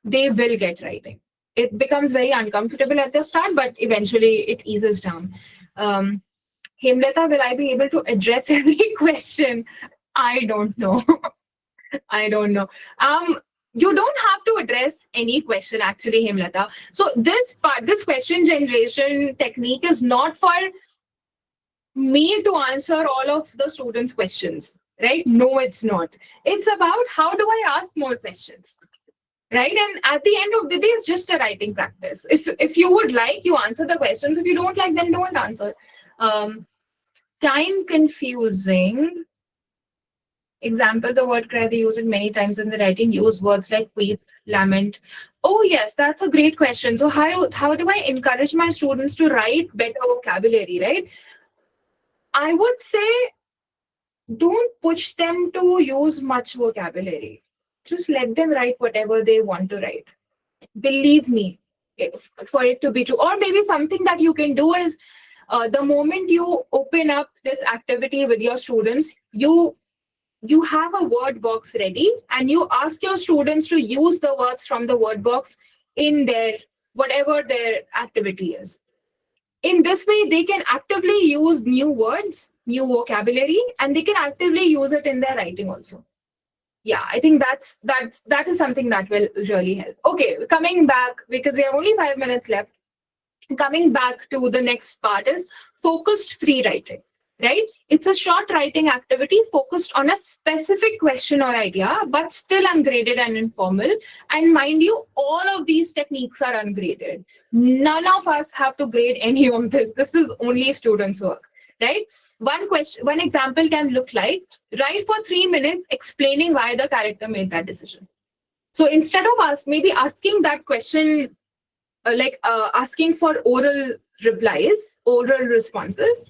they will get writing. It becomes very uncomfortable at the start, but eventually it eases down. Hemlata, will I be able to address every question? I don't know. I don't know. You don't have to address any question actually, Hemlata. So this question generation technique is not for me to answer all of the students' questions, right? No, it's not. It's about how do I ask more questions, right? And at the end of the day, it's just a writing practice. If you would like, you answer the questions. If you don't like, then don't answer. Time confusing. Example, the word cry, they use it many times in the writing. Use words like weep, lament. Oh yes, that's a great question. So how do I encourage my students to write better vocabulary, right? I would say don't push them to use much vocabulary. Just let them write whatever they want to write. Believe me, for it to be true. Or maybe something that you can do is the moment you open up this activity with your students, you have a word box ready and you ask your students to use the words from the word box in their, whatever their activity is. in this way, they can actively use new words, new vocabulary, and they can actively use it in their writing also. Yeah, I think that is something that will really help. Okay, coming back, because we have only 5 minutes left. Coming back to the next part is focused free writing, right? It's a short writing activity focused on a specific question or idea, but still ungraded and informal. And mind you, all of these techniques are ungraded. None of us have to grade any of this. This is only students' work, right? One example can look like, write for 3 minutes explaining why the character made that decision. So instead of us maybe asking that question, asking for oral replies, oral responses,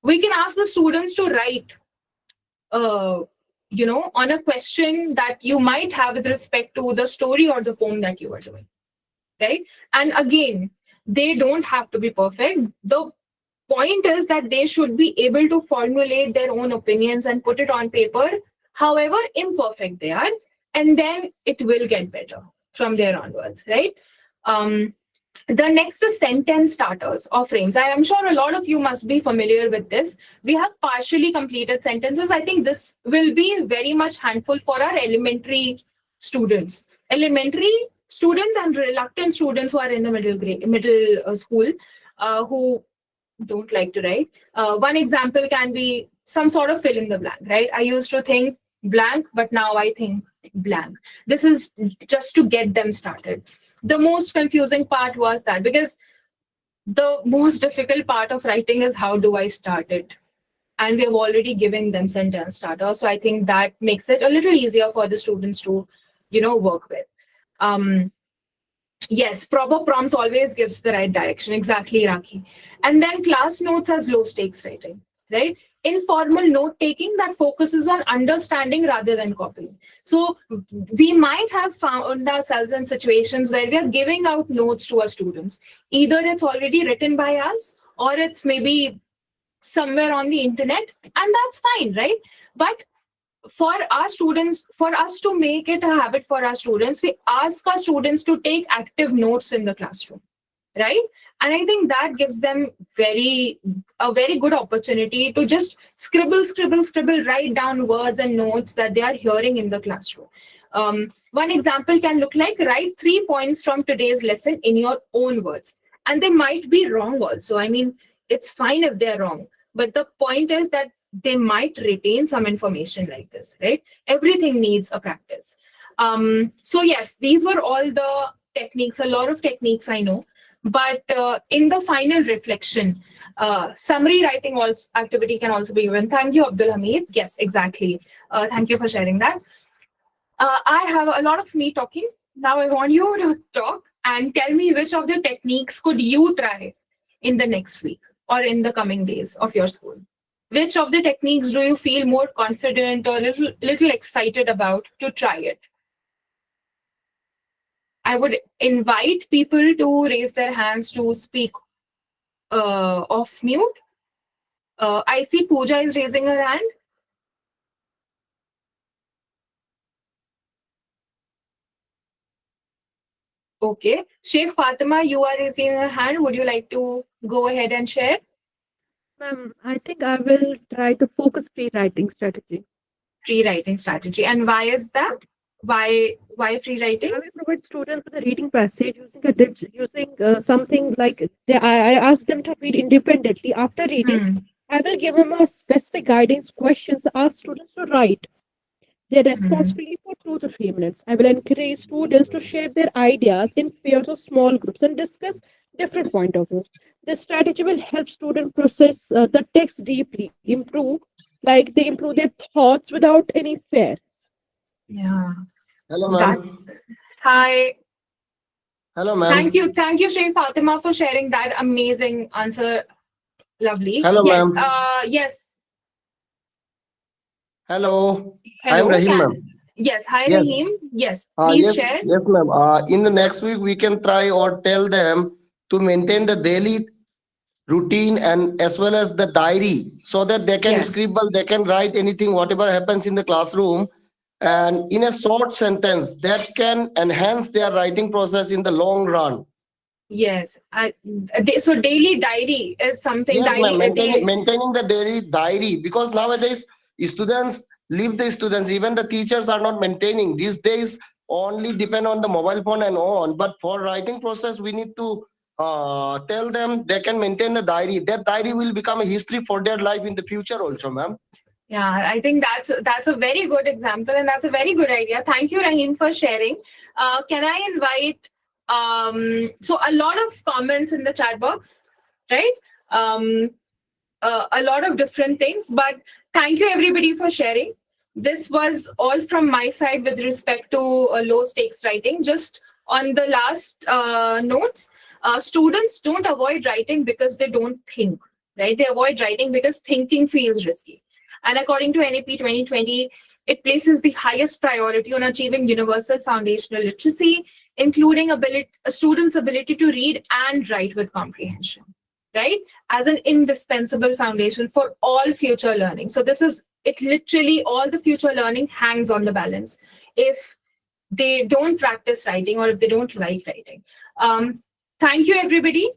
we can ask the students to write, on a question that you might have with respect to the story or the poem that you are doing, right? And again, they don't have to be perfect. The point is that they should be able to formulate their own opinions and put it on paper, however imperfect they are, and then it will get better from there onwards, right? The next is sentence starters or frames. I am sure a lot of you must be familiar with this. We have partially completed sentences. I think this will be very much handful for our elementary students. Elementary students and reluctant students who are in the middle school, who don't like to write. One example can be some sort of fill in the blank, right? I used to think blank, but now I think blank. This is just to get them started. The most confusing part was that, because the most difficult part of writing is how do I start it? And we have already given them sentence starter. So I think that makes it a little easier for the students to, work with. Yes, proper prompts always gives the right direction. Exactly, Rakhi. And then class notes as low stakes writing, right? Informal note taking that focuses on understanding rather than copying. So we might have found ourselves in situations where we are giving out notes to our students. Either it's already written by us, or it's maybe somewhere on the internet, and that's fine, right? But for our students, for us to make it a habit for our students, we ask our students to take active notes in the classroom, right? And I think that gives them a very good opportunity to just scribble, write down words and notes that they are hearing in the classroom. One example can look like, write 3 points from today's lesson in your own words. And they might be wrong also. I mean, it's fine if they're wrong. But the point is that they might retain some information like this, right? Everything needs a practice. So yes, these were all the techniques, a lot of techniques I know. But in the final reflection, summary writing activity can also be given. Thank you, Abdul Hamid. Yes, exactly. Thank you for sharing that. I have a lot of me talking. Now I want you to talk and tell me which of the techniques could you try in the next week or in the coming days of your school. Which of the techniques do you feel more confident or little excited about to try it? I would invite people to raise their hands to speak off mute. I see Pooja is raising her hand. Okay. Sheikh Fatima, you are raising your hand. Would you like to go ahead and share? Ma'am, I think I will try the focus free writing strategy. Free writing strategy. And why is that? Why free writing? I will provide students with a reading passage using something like I ask them to read independently. After reading, I will give them a specific guidance questions. Ask students to write their response freely for 2 to 3 minutes. I will encourage students to share their ideas in pairs or small groups and discuss different point of views. This strategy will help students process the text deeply, they improve their thoughts without any fear. Yeah. Hello, ma'am. Hi. Hello, ma'am. Thank you, Sheikh Fatima, for sharing that amazing answer. Lovely. Hello, yes. ma'am. Yes. Hello. Hello. I'm Rahim, ma'am. Yes. Hi, Yes. Rahim. Yes. Please share. Yes, ma'am. In the next week, we can try or tell them to maintain the daily routine and as well as the diary so that they can scribble, they can write anything, whatever happens in the classroom, and in a short sentence that can enhance their writing process in the long run. Yes. So daily diary is something. Yes, ma'am, Daily. maintaining the daily diary, because nowadays students leave the students, even the teachers are not maintaining. These days only depend on the mobile phone and on. But for writing process, we need to tell them they can maintain the diary. That diary will become a history for their life in the future also, ma'am. Yeah, I think that's a very good example, and that's a very good idea. Thank you, Rahim, for sharing. Can I invite? So a lot of comments in the chat box, right? A lot of different things, but thank you everybody for sharing. This was all from my side with respect to low stakes writing. Just on the last notes, students don't avoid writing because they don't think, right? They avoid writing because thinking feels risky. And according to NAP 2020, it places the highest priority on achieving universal foundational literacy, including a student's ability to read and write with comprehension, right? As an indispensable foundation for all future learning. So it literally, all the future learning hangs on the balance. If they don't practice writing or if they don't like writing. Thank you, everybody.